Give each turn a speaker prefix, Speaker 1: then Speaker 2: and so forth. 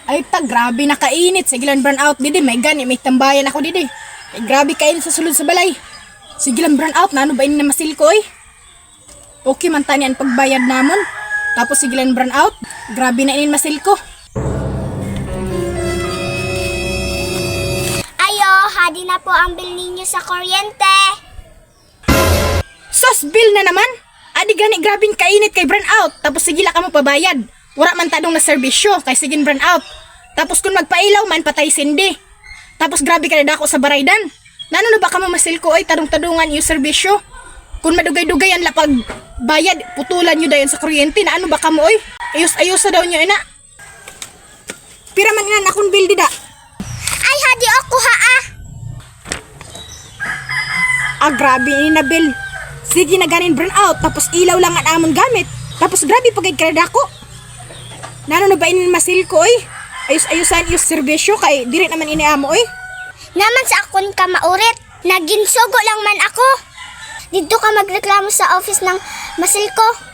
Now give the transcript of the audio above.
Speaker 1: Ay ta, grabe nakainit. Sigilan burn out didi. May gani, may tambayan ako didi. Ay grabe kainit sa sulod sa balay. Sigilan burn out. Na ano ba ini na masil ko eh? Okay man tani ang pagbayad namon. Tapos sigilan burn out. Grabe na inin masil ko.
Speaker 2: Ayo, hadi na po ang bill ninyo sa kuryente.
Speaker 1: Sos, bill na naman. Adi gani grabing kainit kay burn out. Tapos sigila ka mo pabayad. Wala man tadong na serbisyo kay sigin burn out. Tapos kung magpailaw man patay sindi. Tapos grabe ka na dako sa baraydan. Nano na ba ka mo masil ko ay tadong-tadungan yung serbisyo? Kung madugay-dugayan la pag bayad, putulan nyo dayon sa kuryente. Na ano ba ka mo oy? Ayos-ayos sa daw nyo ina. Pira man nga akong bill dida.
Speaker 2: Ay, hadi ako ha ah.
Speaker 1: Ah, grabe ini na bill. Sige na ganin burn out. Tapos ilaw lang ang amon gamit. Tapos grabe pagay kada ko. Nano na ba ini masil ko oy? Ayos-ayosan yung serbisyo kay diri naman ini amo oy.
Speaker 2: Naman sa akon ka maurit. Naginsugo lang man ako. Dito ka magreklamo sa office ng masil ko.